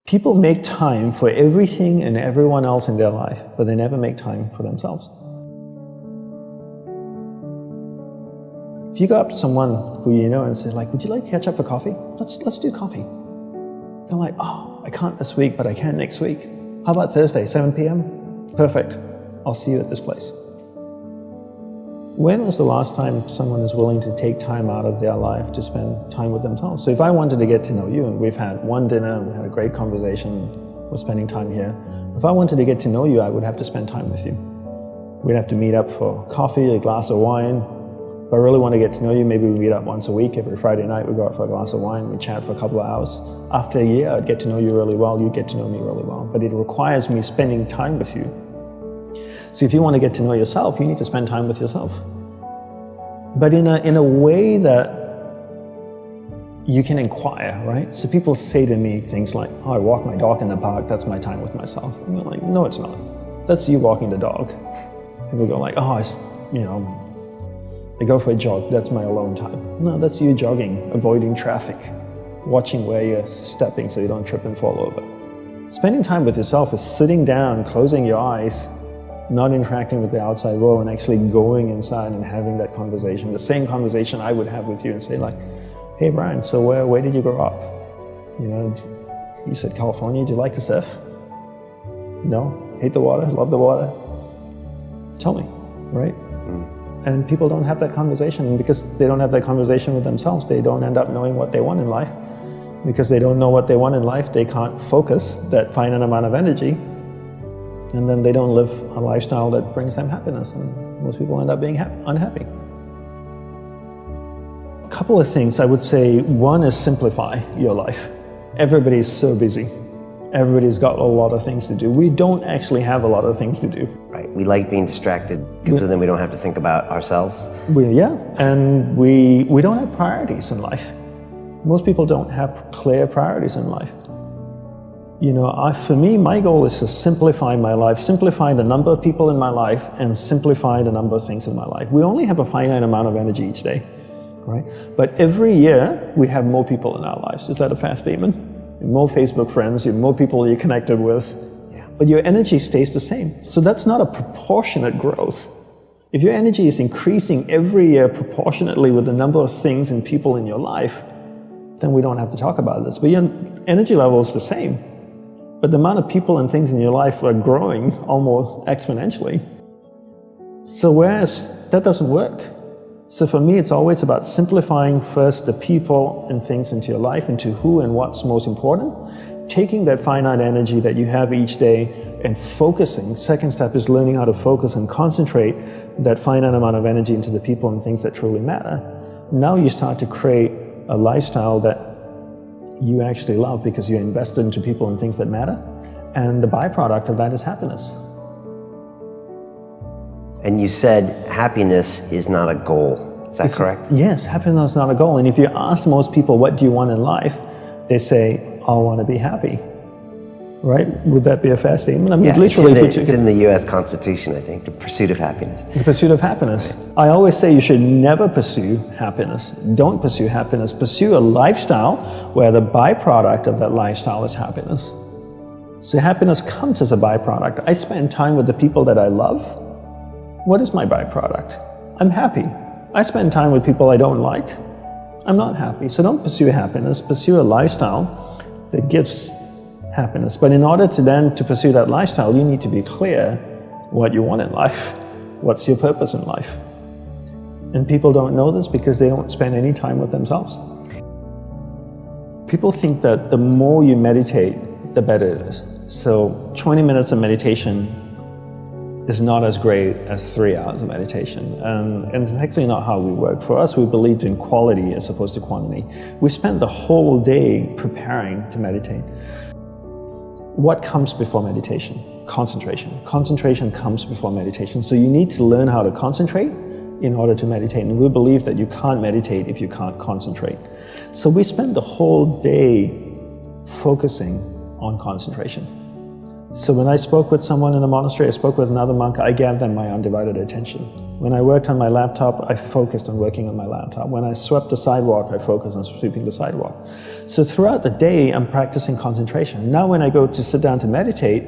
People make time for everything and everyone else in their life, but they never make time for themselves. If you go up to someone who you know and say, like, would you like to catch up for coffee? Let's do coffee. They're like, oh, I can't this week, but I can next week. How about Thursday, 7 p.m.? Perfect. I'll see you at this place. When was the last time someone is willing to take time out of their life to spend time with themselves? So if I wanted to get to know you, and we've had one dinner and we had a great conversation, we're spending time here. If I wanted to get to know you, I would have to spend time with you. We'd have to meet up for coffee, a glass of wine. If I really want to get to know you, maybe we meet up once a week. Every Friday night we go out for a glass of wine, we chat for a couple of hours. After a year, I'd get to know you really well, you'd get to know me really well. But it requires me spending time with you. So if you want to get to know yourself, you need to spend time with yourself. But in a way that you can inquire, right? So people say to me things like, oh, I walk my dog in the park, that's my time with myself. And you're like, no, it's not. That's you walking the dog. People go like, oh, I go for a jog, that's my alone time. No, that's you jogging, avoiding traffic, watching where you're stepping so you don't trip and fall over. Spending time with yourself is sitting down, closing your eyes, not interacting with the outside world, and actually going inside and having that conversation. The same conversation I would have with you and say like, hey Brian, so where did you grow up? You know, you said California, do you like to surf? No? Hate the water, love the water? Tell me, right? And people don't have that conversation, and because they don't have that conversation with themselves, they don't end up knowing what they want in life. Because they don't know what they want in life, they can't focus that finite amount of energy, and then they don't live a lifestyle that brings them happiness, and most people end up being unhappy. A couple of things I would say. One is simplify your life. Everybody's so busy. Everybody's got a lot of things to do. We don't actually have a lot of things to do. Right, we like being distracted because then we don't have to think about ourselves. And we don't have priorities in life. Most people don't have clear priorities in life. You know, for me, my goal is to simplify my life, simplify the number of people in my life, and simplify the number of things in my life. We only have a finite amount of energy each day, right? But every year, we have more people in our lives. Is that a fair statement? More Facebook friends, you have more people you're connected with, but your energy stays the same. So that's not a proportionate growth. If your energy is increasing every year proportionately with the number of things and people in your life, then we don't have to talk about this. But your energy level is the same. But the amount of people and things in your life are growing almost exponentially. So whereas that doesn't work. So for me, it's always about simplifying first the people and things into your life, into who and what's most important, taking that finite energy that you have each day and focusing. Second step is learning how to focus and concentrate that finite amount of energy into the people and things that truly matter. Now you start to create a lifestyle that you actually love because you're invested into people and things that matter, and the byproduct of that is happiness. And you said happiness is not a goal. Is that correct? Yes, happiness is not a goal. And if you ask most people, what do you want in life? They say, I want to be happy. Right? Would that be a fair statement? I mean, literally, it's in the U.S. Constitution, I think, the pursuit of happiness. The pursuit of happiness. Right. I always say you should never pursue happiness. Don't pursue happiness. Pursue a lifestyle where the byproduct of that lifestyle is happiness. So happiness comes as a byproduct. I spend time with the people that I love. What is my byproduct? I'm happy. I spend time with people I don't like. I'm not happy. So don't pursue happiness. Pursue a lifestyle that gives happiness. But in order to pursue that lifestyle, you need to be clear what you want in life. What's your purpose in life? And people don't know this because they don't spend any time with themselves. People think that the more you meditate, the better it is. So 20 minutes of meditation is not as great as 3 hours of meditation. And it's actually not how we work. For us, we believed in quality as opposed to quantity. We spent the whole day preparing to meditate. What comes before meditation? Concentration. Concentration comes before meditation. So you need to learn how to concentrate in order to meditate. And we believe that you can't meditate if you can't concentrate. So we spend the whole day focusing on concentration. So when I spoke with someone in the monastery, I spoke with another monk, I gave them my undivided attention. When I worked on my laptop, I focused on working on my laptop. When I swept the sidewalk, I focused on sweeping the sidewalk. So throughout the day, I'm practicing concentration. Now when I go to sit down to meditate,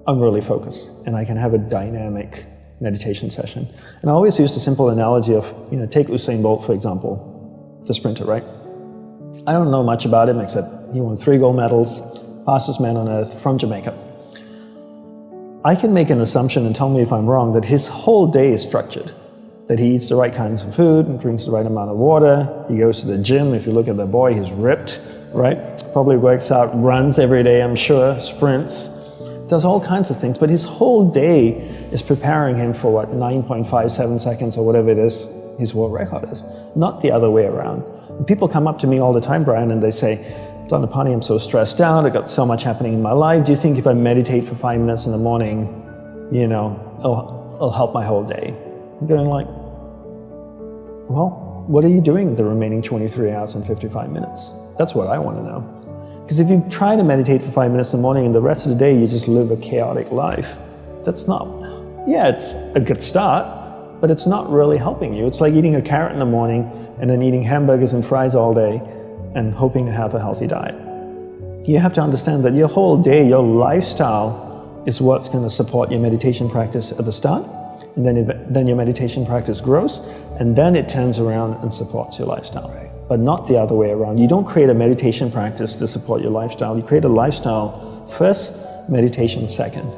I'm really focused, and I can have a dynamic meditation session. And I always use the simple analogy of, take Usain Bolt, for example, the sprinter, right? I don't know much about him except he won 3 gold medals, fastest man on earth from Jamaica. I can make an assumption, and tell me if I'm wrong, that his whole day is structured. That he eats the right kinds of food and drinks the right amount of water. He goes to the gym. If you look at the boy, he's ripped, right? Probably works out, runs every day, I'm sure, sprints, does all kinds of things. But his whole day is preparing him for 9.57 seconds or whatever it is his world record is, not the other way around. And people come up to me all the time, Brian, and they say, Dhanapani, I'm so stressed out, I've got so much happening in my life. Do you think if I meditate for 5 minutes in the morning, it'll help my whole day? I'm going like, well, what are you doing the remaining 23 hours and 55 minutes? That's what I want to know. Because if you try to meditate for 5 minutes in the morning and the rest of the day you just live a chaotic life, that's not, it's a good start, but it's not really helping you. It's like eating a carrot in the morning and then eating hamburgers and fries all day and hoping to have a healthy diet. You have to understand that your whole day, your lifestyle is what's going to support your meditation practice at the start, and then your meditation practice grows, and then it turns around and supports your lifestyle. But not the other way around. You don't create a meditation practice to support your lifestyle. You create a lifestyle first, meditation second.